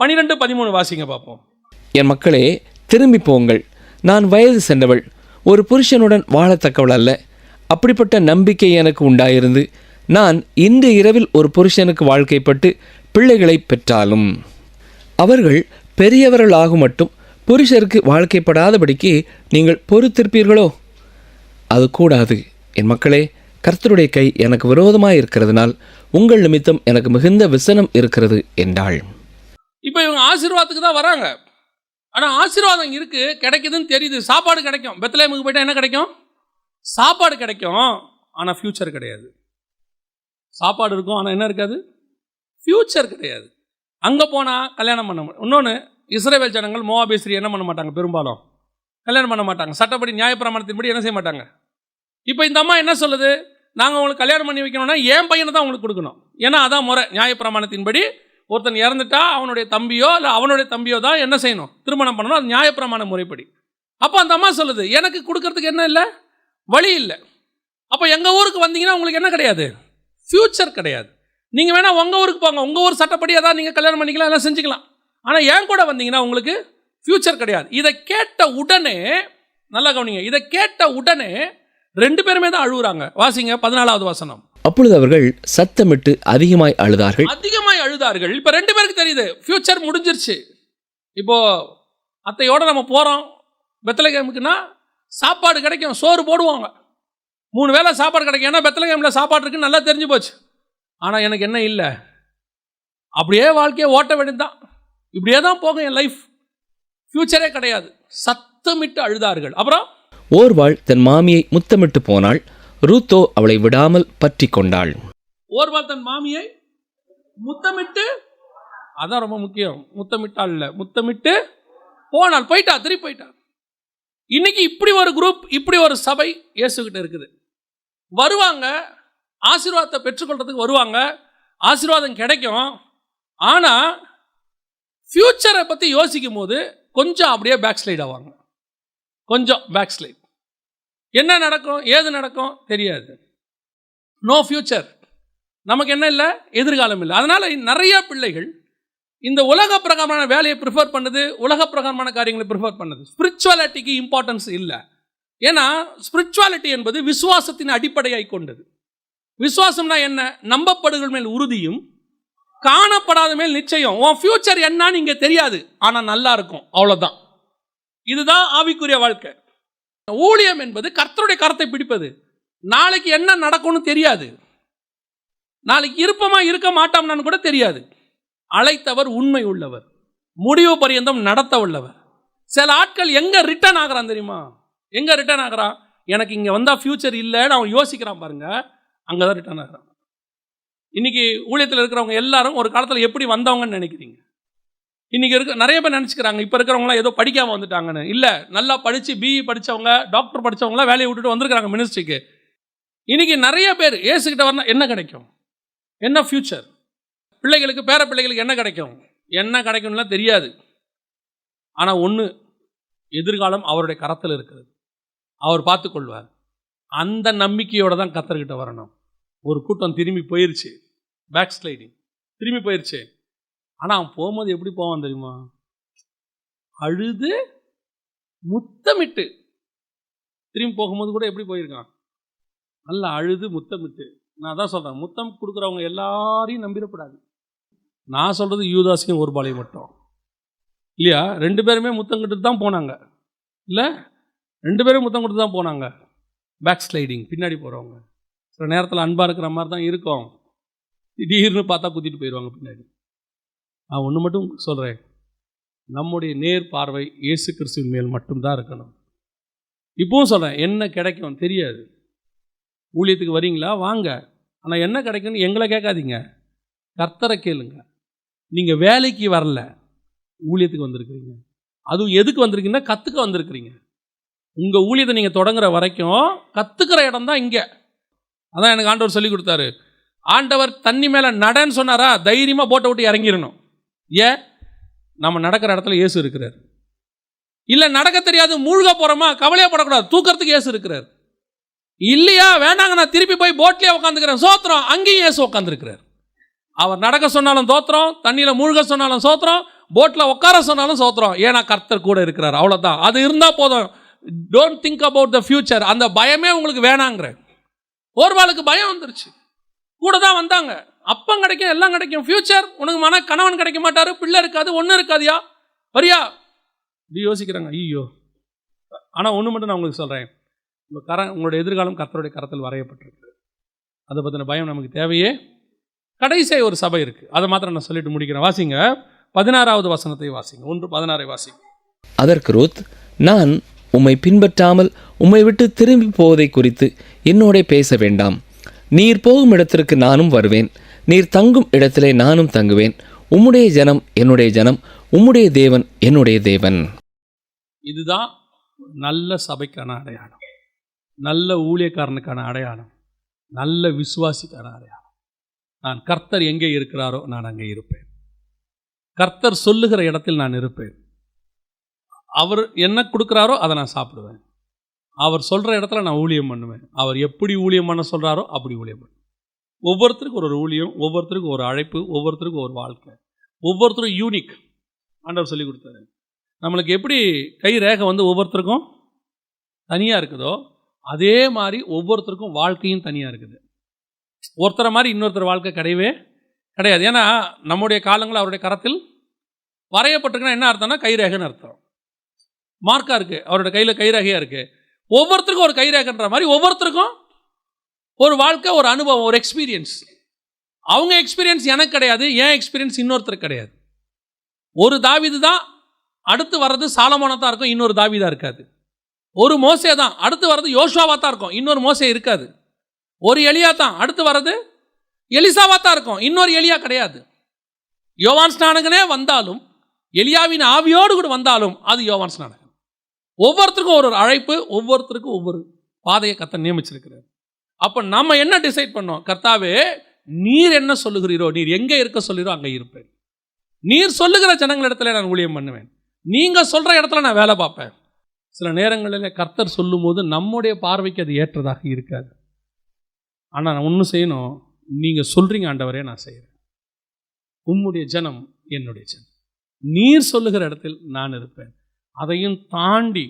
12-13 வாசிங்க பார்ப்போம். என் மக்களே, திரும்பி போங்கள். நான் வயது சென்றவள், ஒரு புருஷனுடன் வாழத்தக்கவள் அல்ல. அப்படிப்பட்ட நம்பிக்கை எனக்கு உண்டாயிருந்து நான் இன்று இரவில் ஒரு புருஷனுக்கு வாழ்க்கைப்பட்டு பிள்ளைகளை பெற்றாலும் அவர்கள் பெரியவர்கள் ஆகும் மட்டும் புருஷருக்கு வாழ்க்கைப்படாதபடிக்கு நீங்கள் பொறுத்திருப்பீர்களோ? அது கூடாது. என் மக்களே, கர்த்தருடைய கை எனக்கு விரோதமாக இருக்கிறதுனால் உங்கள் நிமித்தம் எனக்கு மிகுந்த விசனம் இருக்கிறது என்றாள். இப்போ இவங்க ஆசீர்வாதத்துக்கு தான் வராங்க. ஆனால் ஆசீர்வாதம் இருக்கு, கிடைக்குதுன்னு தெரியுது. சாப்பாடு கிடைக்கும். பெத்லகேமுக்கு போயிட்டா என்ன கிடைக்கும்? சாப்பாடு கிடைக்கும். ஆனால் ஃப்யூச்சர் கிடையாது. சாப்பாடு இருக்கும், ஆனால் என்ன இருக்காது? ஃப்யூச்சர் கிடையாது. அங்கே போனால் கல்யாணம் பண்ண முடியும். இன்னொன்று, இஸ்ரவேல் ஜனங்கள் மோவாபியஸ்ரீ என்ன பண்ண மாட்டாங்க? பெரும்பாலும் கல்யாணம் பண்ண மாட்டாங்க. சட்டப்படி நியாயப்பிரமாணத்தின்படி என்ன செய்ய மாட்டாங்க. இப்போ இந்த அம்மா என்ன சொல்லுது? நாங்கள் உங்களுக்கு கல்யாணம் பண்ணி வைக்கணும்னா என் பையனை தான் உங்களுக்கு கொடுக்கணும். ஏன்னா அதான் முறை. நியாயப்பிரமாணத்தின்படி ஒருத்தன் இறந்துட்டா அவனுடைய தம்பியோ இல்லை அவனுடைய தம்பியோ தான் என்ன செய்யணும்? திருமணம் பண்ணணும். அது நியாயப்பிரமாண முறைப்படி. அப்போ அந்த அம்மா சொல்லுது, எனக்கு கொடுக்கறதுக்கு என்ன இல்லை? வழி இல்லை. அப்போ எங்கள் ஊருக்கு வந்தீங்கன்னா உங்களுக்கு என்ன கிடையாது? ஃப்யூச்சர் கிடையாது. நீங்கள் வேணால் உங்கள் ஊருக்கு போங்க, உங்கள் ஊர் சட்டப்படி அதான் நீங்கள் கல்யாணம் பண்ணிக்கலாம், எல்லாம் செஞ்சுக்கலாம். ஆனால் என் கூட வந்தீங்கன்னா உங்களுக்கு ஃப்யூச்சர் கிடையாது. இதை கேட்ட உடனே, நல்லா கவனிங்க, இதை கேட்ட உடனே 2 பேருமே தான் அழுகுறாங்க. வாசிங்க 14வது வசனம். அப்பொழுது அவர்கள் சத்தமிட்டு அதிகமாய் அழுதார்கள். இப்போ 2 பேருக்கு தெரியுது ஃப்யூச்சர் முடிஞ்சிருச்சு. இப்போ அத்தையோட நம்ம போகிறோம் பெத்லகேமுக்குன்னா சாப்பாடு கிடைக்கும், சோறு போடுவாங்க, 3 வேளை சாப்பாடு கிடைக்கும். ஏன்னா பெத்லகேமில் சாப்பாடு இருக்குன்னு நல்லா தெரிஞ்சு போச்சு. ஆனால் எனக்கு என்ன இல்லை, அப்படியே வாழ்க்கையை ஓட்ட வேண்டியது தான். இப்படியே தான் போகும் என் லைஃப், ஃப்யூச்சரே கிடையாது. சத்தமிட்டு அழுதார்கள். அப்புறம் ஓர்வாள் தன் மாமியை முத்தமிட்டு போனாள், ரூத்தோ அவளை விடாமல் பற்றி கொண்டாள். ஓர்வாள் தன் மாமியை முத்தமிட்டு, அதான் ரொம்ப முக்கியம், முத்தமிட்டாள் இல்லை, முத்தமிட்டு போனாள். போயிட்டா, திருப்பி போயிட்டா. இன்னைக்கு இப்படி ஒரு குரூப், இப்படி ஒரு சபை இயேசுகிட்ட இருக்குது. வருவாங்க, ஆசீர்வாதத்தை பெற்றுக்கொள்றதுக்கு வருவாங்க, ஆசீர்வாதம் கிடைக்கும். ஆனால் ஃப்யூச்சரை பற்றி யோசிக்கும் போது கொஞ்சம் அப்படியே பேக் ஸ்லைட் ஆவாங்க. கொஞ்சம் பேக் ஸ்லைட். என்ன நடக்கும், ஏது நடக்கும் தெரியாது. No future. நமக்கு என்ன இல்லை? எதிர்காலம் இல்லை. அதனால் நிறைய பிள்ளைகள் இந்த உலக பிரகாரமான வேலையை ப்ரிஃபர் பண்ணுது, உலக பிரகாரமான காரியங்களை ப்ரிஃபர் பண்ணுது. ஸ்பிரிச்சுவாலிட்டிக்கு இம்பார்ட்டன்ஸ் இல்லை. ஏன்னா ஸ்பிரிச்சுவாலிட்டி என்பது விசுவாசத்தின் அடிப்படையாய் கொண்டது. விசுவாசம்னா என்ன? நம்பப்படுகள் மேல் உறுதியும் காணப்படாத மேல் நிச்சயம். உன் ஃபியூச்சர் என்னன்னு இங்கே தெரியாது, ஆனால் நல்லா இருக்கும், அவ்வளோதான். இதுதான் ஆவிக்குரிய வாழ்க்கை. ஊழியம் என்பது கர்த்தருடைய கரத்தை பிடிப்பது. நாளைக்கு என்ன நடக்கும்னு தெரியாது, நாளைக்கு இருப்போமா இருக்க மாட்டோம்னு கூட தெரியாது. அழைத்தவர் உண்மை உள்ளவர், முடிவு பரியந்தம் நடத்த உள்ளவர். சில ஆட்கள் எங்கே ரிட்டர்ன் ஆகிறான் தெரியுமா? எங்கே ரிட்டர்ன் ஆகிறான்? எனக்கு இங்கே வந்தால் ஃப்யூச்சர் இல்லைன்னு அவன் யோசிக்கிறான் பாருங்க, அங்கே தான் ரிட்டர்ன் ஆகிறான். இன்றைக்கி ஊழியத்தில் இருக்கிறவங்க எல்லாரும் ஒரு காலத்தில் எப்படி வந்தவங்கன்னு நினைக்கிறீங்க? இன்றைக்கி நிறைய பேர் நினச்சிக்கிறாங்க இப்போ இருக்கிறவங்களாம் ஏதோ படிக்காமல் வந்துட்டாங்கன்னு. இல்லை, நல்லா படித்து பிஇ படித்தவங்க, டாக்டர் படித்தவங்களாம் வேலையை விட்டுட்டு வந்திருக்கிறாங்க மினிஸ்ட்ரிக்கு. இன்றைக்கி நிறைய பேர் ஏசுக்கிட்ட வரணும், என்ன கிடைக்கும், என்ன ஃப்யூச்சர், பிள்ளைகளுக்கு பேர பிள்ளைகளுக்கு என்ன கிடைக்கும், என்ன கிடைக்கும்லாம் தெரியாது. ஆனால் ஒன்று, எதிர்காலம் அவருடைய கரத்தில் இருக்கிறது, அவர் பார்த்துக்கொள்வார். அந்த நம்பிக்கையோடு தான் கர்த்தர்கிட்ட வரணும். ஒரு கூட்டம் திரும்பி போயிடுச்சு, பேக் ஸ்லைடிங், திரும்பி போயிடுச்சு. ஆனால் அவன் போகும்போது எப்படி போவான் தெரியுமா? அழுது முத்தமிட்டு. திரும்பி போகும்போது கூட எப்படி போயிருக்கான்? நல்லா அழுது முத்தமிட்டு. நான் தான் சொல்கிறேன், முத்தம் கொடுக்குறவங்க எல்லாரையும் நம்பிடக்கூடாது. நான் சொல்கிறது யூதாஸையும் ஒரு பாலையும் மட்டும் இல்லையா? 2 பேருமே முத்தம் கொடுத்து தான் போனாங்க. இல்லை, 2 பேரும் முத்தம் கொடுத்து தான் போனாங்க. பேக் ஸ்லைடிங், பின்னாடி போகிறவங்க. சில நேரத்தில் அன்பாக இருக்கிற மாதிரி தான் இருக்கும், திடீர்னு பார்த்தா குத்திட்டு போயிடுவாங்க பின்னாடி. நான் ஒன்று மட்டும் சொல்கிறேன், நம்முடைய நேர் பார்வை இயேசு கிறிஸ்துவின் மேல் மட்டும்தான் இருக்கணும். இப்போவும் சொல்கிறேன், என்ன கிடைக்கும் தெரியாது. ஊழியத்துக்கு வரீங்களா, வாங்க. ஆனால் என்ன கிடைக்கும்னு எங்களை கேட்காதீங்க, கர்த்தரை கேளுங்க. நீங்கள் வேலைக்கு வரல, ஊழியத்துக்கு வந்திருக்கிறீங்க. அதுவும் எதுக்கு வந்திருக்கீங்கன்னா கற்றுக்க வந்திருக்கிறீங்க. உங்கள் ஊழியத்தை நீங்கள் தொடங்குற வரைக்கும் கற்றுக்கிற இடம் தான் இங்கே. அதான் எனக்கு ஆண்டவர் சொல்லி கொடுத்தாரு. ஆண்டவர் தண்ணி மேலே நடன்னு சொன்னாரா, தைரியமாக போட்டை விட்டு இறங்கிடணும். ஏன்? நம்ம நடக்கிற இடத்துல இயேசு இருக்கிறார். இல்லை நடக்க தெரியாது மூழ்க போகிறோமா, கவலையாக போடக்கூடாது, தூக்கிறதுக்கு இயேசு இருக்கிறார். இல்லையா, வேண்டாங்க நான் திருப்பி போய் போட்லேயே உட்காந்துக்கிறேன், சோத்திரம், அங்கேயும் இயேசு உட்காந்துருக்கிறார். அவர் நடக்க சொன்னாலும் தோத்திரம், தண்ணியில் மூழ்க சொன்னாலும் சோத்திரம், போட்டில் உட்கார சொன்னாலும் சோத்திரம், ஏன்னா கர்த்தர் கூட இருக்கிறார், அவ்வளோதான். அது இருந்தால் போதும். Don't think about the future. அந்த பயமே உங்களுக்கு வேணாங்கிற. ஓர்வாளுக்கு பயம் வந்துருச்சு. கூட தான் வந்தாங்க, அப்பம் கிடைக்கும், எல்லாம் கிடைக்கும். ஃபியூச்சர் உனக்கு கணவன் கிடைக்க மாட்டாரு, பிள்ளை இருக்காது, ஒன்றும் இருக்காதியா, வரியா இப்படி யோசிக்கிறாங்க. ஐயோ. ஆனால் ஒன்று மட்டும் நான் உங்களுக்கு சொல்கிறேன், உங்களோட எதிர்காலம் கர்த்தருடைய கரத்தில் வரையப்பட்டிருக்கு. அதை பற்றின பயம் நமக்கு தேவையே. கடைசியாக ஒரு சபை இருக்குது, அதை மாத்திரம் நான் சொல்லிட்டு முடிக்கிறேன். வாசிங்க 16வது வசனத்தை வாசிங்க. 1:16 வாசிங்க. அதற்கு ரூத், நான் உம்மை பின்பற்றாமல் உம்மை விட்டு திரும்பி போவதை குறித்து என்னோட பேச வேண்டாம். நீர் போகும் இடத்திற்கு நானும் வருவேன், நீர் தங்கும் இடத்திலே நானும் தங்குவேன். உம்முடைய ஜனம் என்னுடைய ஜனம், உம்முடைய தேவன் என்னுடைய தேவன். இதுதான் நல்ல சபைக்கான அடையாளம், நல்ல ஊழியக்காரனுக்கான அடையாளம், நல்ல விசுவாசிக்கான அடையாளம். நான் கர்த்தர் எங்கே இருக்கிறாரோ நான் அங்கே இருப்பேன். கர்த்தர் சொல்லுகிற இடத்தில் நான் இருப்பேன். அவர் என்ன கொடுக்குறாரோ அதை நான் சாப்பிடுவேன். அவர் சொல்கிற இடத்துல நான் ஊழியம் பண்ணுவேன். அவர் எப்படி ஊழியம் பண்ண சொல்கிறாரோ அப்படி ஊழியம் பண்ணுவேன். ஒவ்வொருத்தருக்கும் ஒரு ஊழியம், ஒவ்வொருத்தருக்கும் ஒரு அழைப்பு, ஒவ்வொருத்தருக்கும் ஒரு வாழ்க்கை, ஒவ்வொருத்தரும் யூனிக். ஆண்டவர் சொல்லி கொடுத்தாரு. நம்மளுக்கு எப்படி கை ரேகை ஒவ்வொருத்தருக்கும் தனியாக இருக்குதோ அதே மாதிரி ஒவ்வொருத்தருக்கும் வாழ்க்கையும் தனியாக இருக்குது. ஒருத்தரை மாதிரி இன்னொருத்தர் வாழ்க்கை கிடையவே கிடையாது. ஏன்னா நம்முடைய காலங்கள் அவருடைய கரத்தில் வரையப்பட்டிருக்குன்னா என்ன அர்த்தம்னா கைரேகைன்னு அர்த்தம். மார்க்காக இருக்குது, அவரோட கையில் கைரேகையாக இருக்குது. ஒவ்வொருத்தருக்கும் ஒரு கைரேகைன்ற மாதிரி ஒவ்வொருத்தருக்கும் ஒரு வாழ்க்கை, ஒரு அனுபவம், ஒரு எக்ஸ்பீரியன்ஸ். அவங்க எக்ஸ்பீரியன்ஸ் எனக்கு கிடையாது, என் எக்ஸ்பீரியன்ஸ் இன்னொருத்தருக்கு கிடையாது. ஒரு தாவீது தான், அடுத்து வர்றது சாலமோனா தான் இருக்கும், இன்னொரு தாவீதா இருக்காது. ஒரு மோசே தான், அடுத்து வர்றது யோசுவாவா தான் இருக்கும், இன்னொரு மோசே இருக்காது. ஒரு எலியா தான், அடுத்து வர்றது எலிசாவா தான் இருக்கும், இன்னொரு எலியா கிடையாது. யோவான் ஸ்நானகனே வந்தாலும், எலியாவின் ஆவியோடு கூட வந்தாலும் அது யோவான் ஸ்நானகன். ஒவ்வொருத்தருக்கும் ஒரு அழைப்பு, ஒவ்வொருத்தருக்கும் ஒவ்வொரு பாதையை கர்த்தர் நியமிச்சிருக்கிறார். அப்போ நம்ம என்ன டிசைட் பண்ணோம்? கர்த்தாவே, நீர் என்ன சொல்லுகிறீரோ, நீர் எங்கே இருக்க சொல்லுகிறோ அங்கே இருப்பேன். நீர் சொல்லுகிற ஜனங்களிடத்துல நான் ஊழியம் பண்ணுவேன். நீங்கள் சொல்கிற இடத்துல நான் வேலை பார்ப்பேன். சில நேரங்களில் கர்த்தர் சொல்லும் போது நம்முடைய பார்வைக்கு அது ஏற்றதாக இருக்காது. ஆனால் நான் ஒன்று செய்யணும், நீங்கள் சொல்கிறீங்க ஆண்டவரே, நான் செய்கிறேன். உம்முடைய ஜனம் என்னுடைய ஜனம், நீர் சொல்லுகிற இடத்தில் நான் இருப்பேன். அதையும் தாண்டி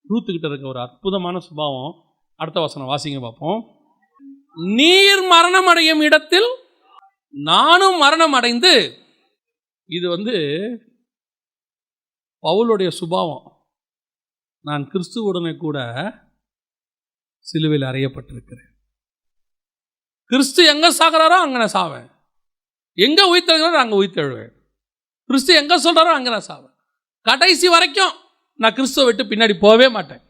ரூத்துக்கிட்ட இருக்க ஒரு அற்புதமான சுபாவம். அடுத்த வசனம் வாசிங்க பார்ப்போம். நீர் மரணம் அடையும் இடத்தில் நானும் மரணம் அடைந்து. இது பவுலுடைய சுபாவம். நான் கிறிஸ்துவுடனே கூட சிலுவையில் அறையப்பட்டிருக்கிறேன். கிறிஸ்து எங்கே சாகிறாரோ அங்கே நான் சாவேன், எங்கே உயிர்த்தெழுகிறாரோ அங்கே உயிர்த்தெழுவேன். கிறிஸ்து எங்கே சொல்கிறாரோ அங்கே நான் சாவேன். கடைசி வரைக்கும் நான் கிறிஸ்துவை விட்டு பின்னாடி போகவே மாட்டேன்.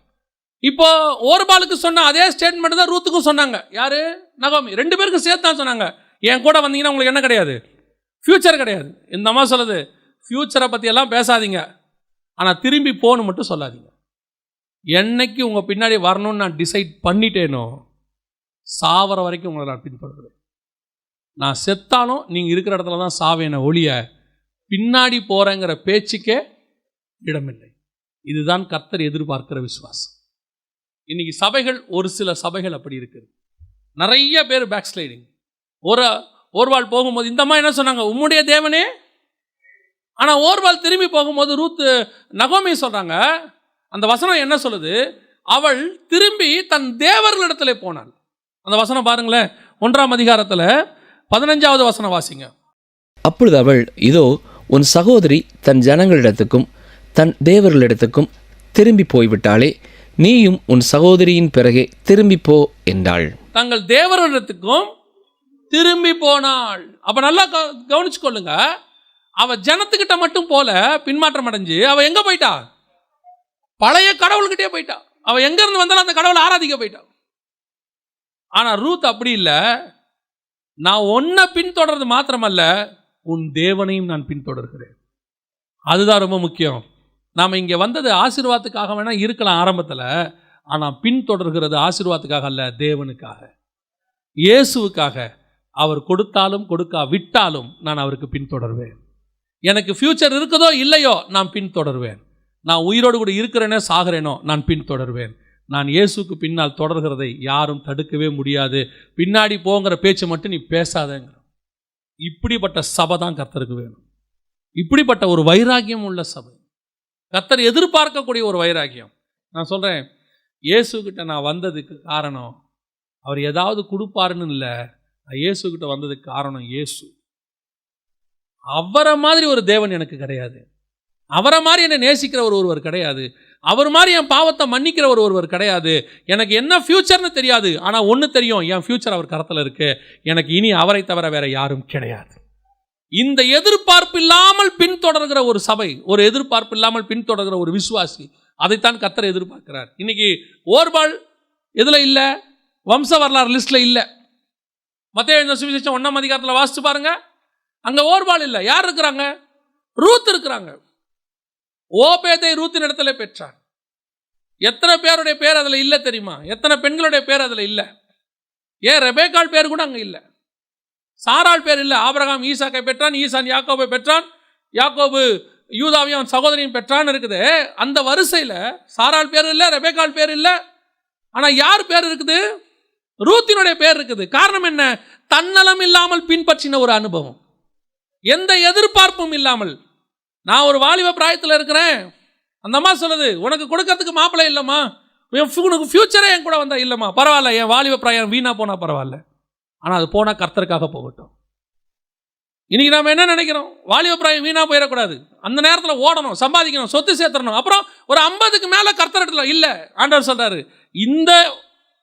இப்போ ஓர்பாலுக்கு சொன்ன அதே ஸ்டேட்மெண்ட் தான் ரூத்துக்கும் சொன்னாங்க. யாரு? நகோமி. 2 பேருக்கும் சேர்த்து தான் சொன்னாங்க, என் கூட வந்தீங்கன்னா உங்களுக்கு என்ன கிடையாது? ஃப்யூச்சர் கிடையாது. இந்த அம்மா சொல்லுது, ஃப்யூச்சரை பற்றியெல்லாம் பேசாதீங்க, ஆனால் திரும்பி போகணும் மட்டும் சொல்லாதீங்க. என்னைக்கு உங்கள் பின்னாடி வரணும்னு நான் டிசைட் பண்ணிட்டேனோ, சாவர வரைக்கும் உங்களை நான் பின்பற்றுவேன். நான் செத்தாலும் நீங்கள் இருக்கிற இடத்துல தான் சாவேன ஒழிய பின்னாடி போகிறேங்கிற பேச்சுக்கே இடமில்லை. இதுதான் கர்த்தர் எதிர்பார்க்கிற விசுவாசம். இன்னைக்கு சபைகள், ஒரு சில சபைகள் அப்படி இருக்குது. நிறைய பேர் பேக் ஸ்லைடிங். ஓர்வாள் போகும்போது இந்த அம்மா என்ன சொன்னாங்க? உம்முடைய தேவனே. ஆனால் ஓர்வாள் திரும்பி போகும்போது நகோமி சொல்கிறாங்க, அந்த வசனம் என்ன சொல்லுது? அவள் திரும்பி தன் தேவர்களிடத்துல போனாள். அந்த வசனம் பாருங்களேன், 1ஆம் அதிகாரத்தில் 15வது வசனம் வாசிங்க. அப்பொழுது அவள், இதோ உன் சகோதரி தன் ஜனங்களிடத்துக்கும் தன் தேவர்களிடத்துக்கும் திரும்பி போய்விட்டாளே, நீயும் உன் சகோதரியின் பிறகே திரும்பி போ என்றாள். தங்கள் தேவர்களிடத்துக்கும் திரும்பி போனாள். அப்ப நல்லா கவனிச்சு கொள்ளுங்க, அவ ஜனத்துக்கிட்ட மட்டும் போல பின்மாற்றம் அடைஞ்சு அவ எங்க போயிட்டா? பழைய கடவுள்கிட்டே போயிட்டா. அவ எங்க இருந்து வந்தாலும் அந்த கடவுளை ஆராதிக்க போயிட்டா. ஆனா ரூத் அப்படி இல்லை. நான் ஒன்ன பின்தொடர்றது மாத்திரமல்ல, உன் தேவனையும் நான் பின்தொடர்கிறேன். அதுதான் ரொம்ப முக்கியம். நாம் இங்கே வந்தது ஆசீர்வாதத்துக்காக வேணா இருக்கலாம் ஆரம்பத்தில், ஆனால் பின்தொடர்கிறது ஆசீர்வாதத்துக்காக அல்ல, தேவனுக்காக, இயேசுவுக்காக. அவர் கொடுத்தாலும் கொடுக்கா விட்டாலும் நான் அவருக்கு பின்தொடர்வேன். எனக்கு ஃப்யூச்சர் இருக்குதோ இல்லையோ நான் பின்தொடர்வேன். நான் உயிரோடு கூட இருக்கிறேனே சாகிறேனோ நான் பின்தொடர்வேன். நான் இயேசுக்கு பின்னால் தொடர்கிறதை யாரும் தடுக்கவே முடியாது. பின்னாடி போங்கிற பேச்சு மட்டும் நீ பேசாதேங்க. இப்படிப்பட்ட சபை தான் கர்த்தருக்கு வேணும். இப்படிப்பட்ட ஒரு வைராக்கியம் உள்ள சபை, கர்த்தர் எதிர்பார்க்கக்கூடிய ஒரு வைராக்கியம். நான் சொல்கிறேன், இயேசுக்கிட்ட நான் வந்ததுக்கு காரணம் அவர் ஏதாவது கொடுப்பாருன்னு இல்லை, நான் இயேசுக்கிட்ட வந்ததுக்கு காரணம் இயேசு. அவரை மாதிரி ஒரு தேவன் எனக்கு கிடையாது, அவரை மாதிரி என்னை நேசிக்கிற ஒருவர் கிடையாது, அவர் மாதிரி என் பாவத்தை மன்னிக்கிற ஒருவர் கிடையாது. எனக்கு என்ன ஃப்யூச்சர்னு தெரியாது, ஆனால் ஒன்று தெரியும், என் ஃப்யூச்சர் அவர் கரத்தில் இருக்கு. எனக்கு இனி அவரை தவிர வேற யாரும் கிடையாது. இந்த எதிர்பார்ப்பு இல்லாமல் பின்தொடர்கிற ஒரு சபை, ஒரு எதிர்பார்ப்பு இல்லாமல் பின்தொடர்கிற ஒரு விசுவாசி, அதைத்தான் கர்த்தர் எதிர்பார்க்கிறார். இன்னைக்கு ஓர்பால் எதில் இல்லை? வம்ச வரலாறு லிஸ்ட்டில் இல்லை. மத்தேயு சுவிசேஷம் 1ஆம் அதிகாரத்தில் வாசித்து பாருங்க, அங்கே ஓர்பால் இல்லை. யார் இருக்கிறாங்க? ரூத் இருக்கிறாங்க. ஓபேதை ரூத்தின் இடத்துல பெற்றார். எத்தனை பேருடைய பேர் அதில் இல்லை தெரியுமா? எத்தனை பெண்களுடைய பேர் அதில் இல்லை? ஏன் ரெபேக்காள் பேர் கூட அங்கே இல்லை, சாராள் பேர் இல்லை. ஆபிரகாம் ஈசாக்கை பெற்றான், ஈசான் யாக்கோபை பெற்றான், யாக்கோபு யூதாவையும் அவன் சகோதரியும் பெற்றான்னு இருக்குது. அந்த வரிசையில் சாராள் பேர் இல்லை, ரெபேக்காள் பேர் இல்லை. ஆனால் யார் பேர் இருக்குது? ரூத்தினுடைய பேர் இருக்குது. காரணம் என்ன? தன்னலம் இல்லாமல் பின்பற்றின ஒரு அனுபவம், எந்த எதிர்பார்ப்பும் இல்லாமல். நான் ஒரு வாலிப பிராயத்தில் இருக்கிறேன், அந்த அம்மா சொல்லுது, உனக்கு கொடுக்கறதுக்கு மாப்பிள்ளை இல்லைம்மா, உனக்கு ஃபியூச்சரே என் கூட வந்தா இல்லைம்மா, பரவாயில்ல, என் வாலிப பிராயம் வீணா போனா பரவாயில்ல, ஆனால் அது போனால் கர்த்தருக்காக போகட்டும். இன்னைக்கு நம்ம என்ன நினைக்கிறோம்? வாலிப பிராயம் வீணா போயிடக்கூடாது, அந்த நேரத்தில் ஓடணும், சம்பாதிக்கணும், சொத்து சேர்த்துடணும், அப்புறம் ஒரு 50க்கு மேலே கர்த்தர் இல்லை. ஆண்டவர் சொல்றாரு, இந்த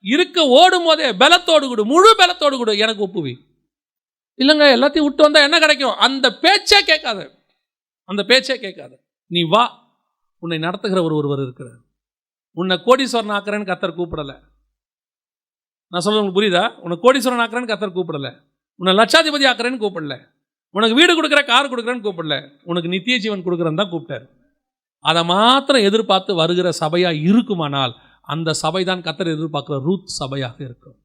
இருக்க ஓடும் போதே பலத்தோடு கொடு, முழு பலத்தோடு கொடு, எனக்கு ஒப்புவி. இல்லைங்க, எல்லாத்தையும் விட்டு வந்தால் என்ன கிடைக்கும்? அந்த பேச்சே கேட்காத, அந்த பேச்சே கேட்காத. நீ வா, உன்னை நடத்துகிற ஒருவர் இருக்கிறார். உன்னை கோடீஸ்வரன் ஆக்குறேன்னு கர்த்தர் கூப்பிடலை. நான் சொல்ல உங்களுக்கு புரியுதா? உன்னை கோடீஸ்வரன் ஆக்குறேன்னு கர்த்தர் கூப்பிடலை. உன்னை லட்சாதிபதி ஆக்குறேன்னு கூப்பிடல. உனக்கு வீடு கொடுக்குற, கார் கொடுக்குறேன்னு கூப்பிடல. உனக்கு நித்திய ஜீவன் கொடுக்குறேன்னு தான் கூப்பிட்டார். அதை மாத்திரம் எதிர்பார்த்து வருகிற சபையாக இருக்குமானால் அந்த சபை தான் கர்த்தர் எதிர்பார்க்குற ரூத் சபையாக இருக்கும்.